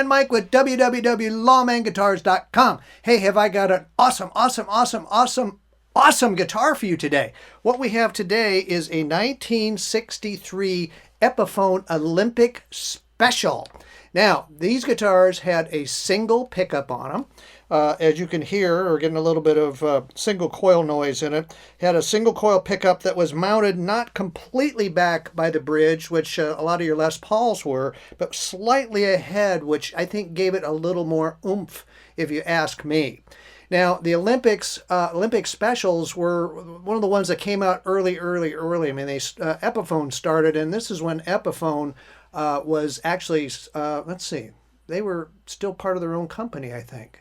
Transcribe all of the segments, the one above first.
friend Mike with www.lawmanguitars.com. Hey, have I got an awesome guitar for you today. What we have today is a 1963 Epiphone Olympic Special. Now, these guitars had a single pickup on them. As you can hear, we're getting a little bit of single coil noise in it. Had a single coil pickup that was mounted not completely back by the bridge, which a lot of your Les Pauls were, but slightly ahead, which I think gave it a little more oomph, if you ask me. Now, the Olympic Specials were one of the ones that came out early. I mean, Epiphone started, and this is when Epiphone was actually, let's see, they were still part of their own company, I think.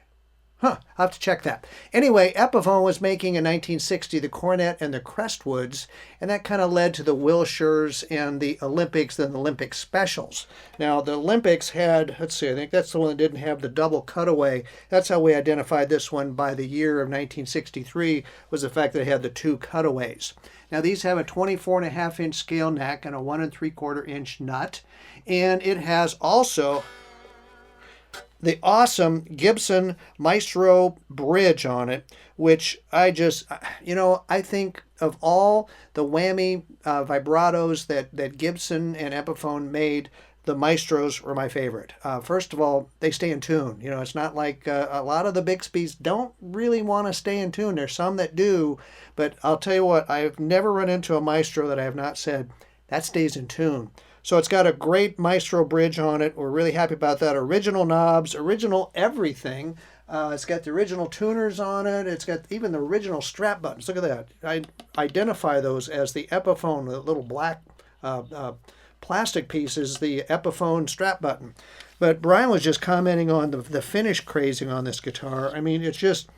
I'll have to check that. Anyway, Epiphone was making in 1960 the Cornet and the Crestwoods, and that kind of led to the Wilshires and the Olympics, then the Olympic Specials. Now, the Olympics had, let's see, I think that's the one that didn't have the double cutaway. That's how we identified this one by the year of 1963, was the fact that it had the two cutaways. Now, these have a 24.5-inch scale neck and a 1 3/4-inch nut, and it has also the awesome Gibson Maestro bridge on it, which I just, I think of all the whammy vibratos that Gibson and Epiphone made, the Maestros were my favorite. First of all, they stay in tune. It's not like a lot of the Bixbys don't really want to stay in tune. There's some that do, but I'll tell you what, I've never run into a Maestro that I have not said, that stays in tune. So it's got a great Maestro bridge on it. We're really happy about that. Original knobs, original everything. It's got the original tuners on it. It's got even the original strap buttons. Look at that. I identify those as the Epiphone, the little black plastic pieces, the Epiphone strap button. But Brian was just commenting on the finish crazing on this guitar. I mean, it's just,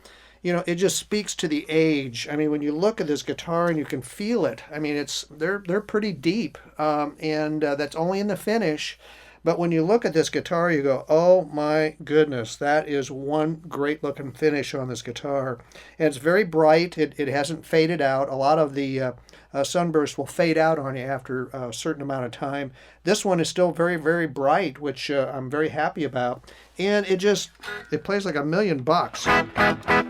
it just speaks to the age. I mean, when you look at this guitar and you can feel it, I mean, they're pretty deep, and that's only in the finish. But when you look at this guitar, you go, oh my goodness, that is one great looking finish on this guitar. And it's very bright. It hasn't faded out. A lot of the Sunburst will fade out on you after a certain amount of time. This one is still very, very bright, which I'm very happy about. And it plays like $1,000,000.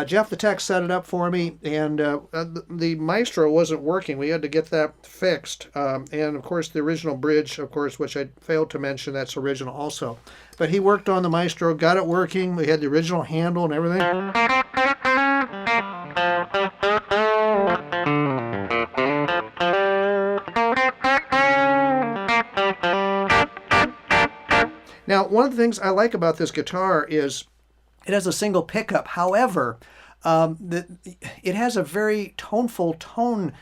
Jeff the Tech set it up for me, and the Maestro wasn't working. We had to get that fixed. And of course, the original bridge, of course, which I failed to mention, that's original also. But he worked on the Maestro, got it working. We had the original handle and everything. Now, one of the things I like about this guitar is it has a single pickup. However, it has a very toneful tone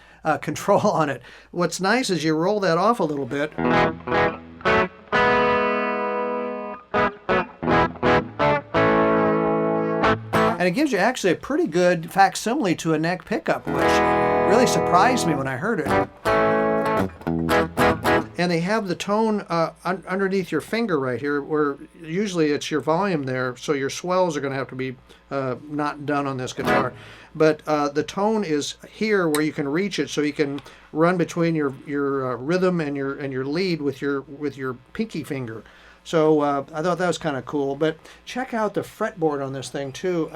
control on it. What's nice is you roll that off a little bit, and it gives you actually a pretty good facsimile to a neck pickup, which really surprised me when I heard it. And they have the tone underneath your finger right here, where usually it's your volume there, so your swells are going to have to be not done on this guitar. But the tone is here where you can reach it, so you can run between your rhythm and your lead with your pinky finger. So I thought that was kind of cool. But check out the fretboard on this thing too.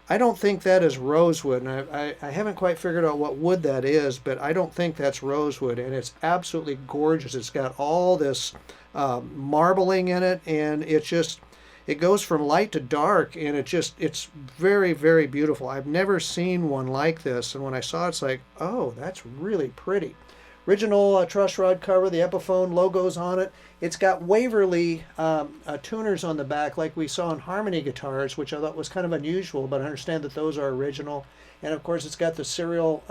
I don't think that is rosewood, and I haven't quite figured out what wood that is, but I don't think that's rosewood, and it's absolutely gorgeous. It's got all this marbling in it, and it goes from light to dark, and it's very, very beautiful. I've never seen one like this, and when I saw it, it's like, oh, that's really pretty. Original truss rod cover, the Epiphone logos on it. It's got Waverly tuners on the back like we saw in Harmony guitars, which I thought was kind of unusual, but I understand that those are original. And of course, it's got the serial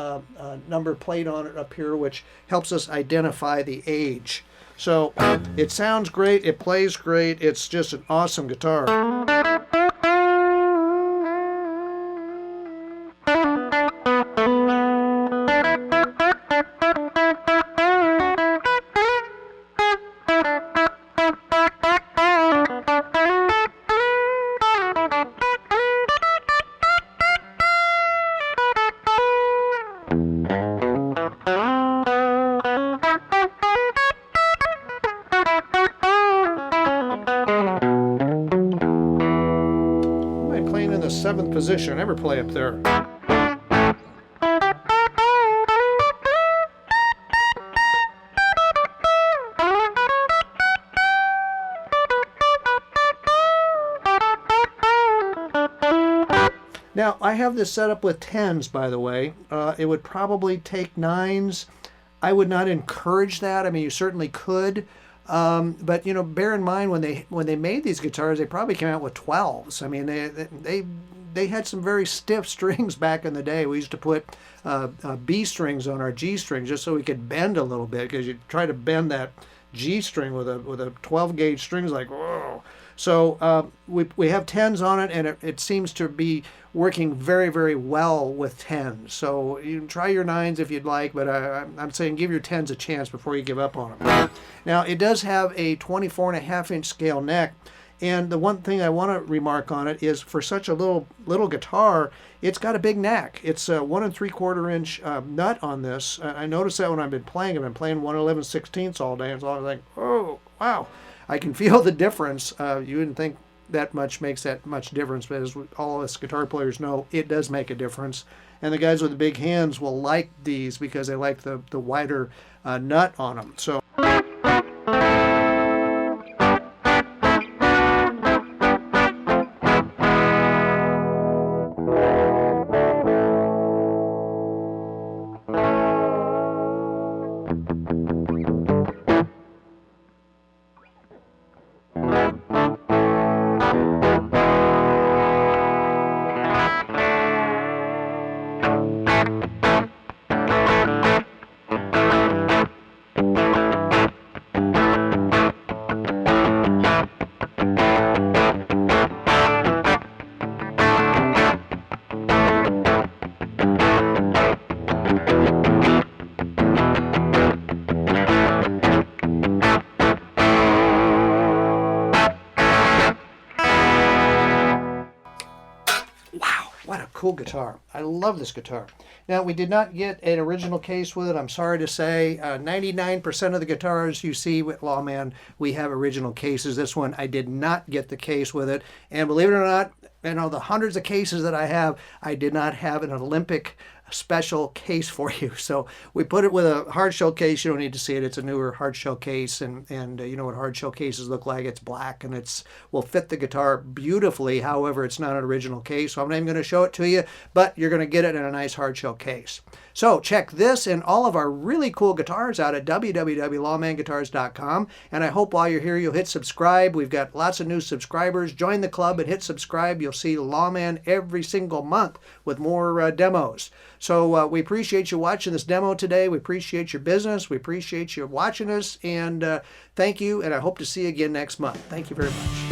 number plate on it up here, which helps us identify the age. So it sounds great, it plays great, it's just an awesome guitar. 7th position. Never play up there. Now, I have this set up with 10s, by the way. It would probably take 9s. I would not encourage that. I mean, you certainly could. But, you know, bear in mind when they made these guitars, they probably came out with 12s. I mean, they had some very stiff strings back in the day. We used to put B strings on our G strings just so we could bend a little bit, because you try to bend that G string with a 12 gauge string is like, whoa. So we have 10s on it, and it seems to be working very, very well with 10s. So you can try your 9s if you'd like, but I'm saying give your 10s a chance before you give up on them. Now, it does have a 24.5-inch scale neck, and the one thing I want to remark on it is for such a little guitar, it's got a big neck. It's a 1 3/4-inch nut on this. I noticed that when I've been playing. I've been playing 1 11/16 all day, and so I was like, oh, wow. I can feel the difference. You wouldn't think that much makes that much difference, but as all of us guitar players know, it does make a difference. And the guys with the big hands will like these because they like the wider nut on them. So. What a cool guitar. I love this guitar. Now, we did not get an original case with it. I'm sorry to say 99% of the guitars you see with Lawman, we have original cases. This one, I did not get the case with it. And believe it or not, you know, the hundreds of cases that I have, I did not have an Olympic special case for you. So we put it with a hard shell case. You don't need to see it. It's a newer hard shell case, and you know what hard shell cases look like. It's black, and it's will fit the guitar beautifully. However, it's not an original case, so I'm not even going to show it to you, but you're going to get it in a nice hard shell case. So check this and all of our really cool guitars out at www.lawmanguitars.com, and I hope while you're here you'll hit subscribe. We've got lots of new subscribers. Join the club and hit subscribe. You'll see Lawman every single month with more demos. So we appreciate you watching this demo today. We appreciate your business. We appreciate you watching us, and thank you, and I hope to see you again next month. Thank you very much.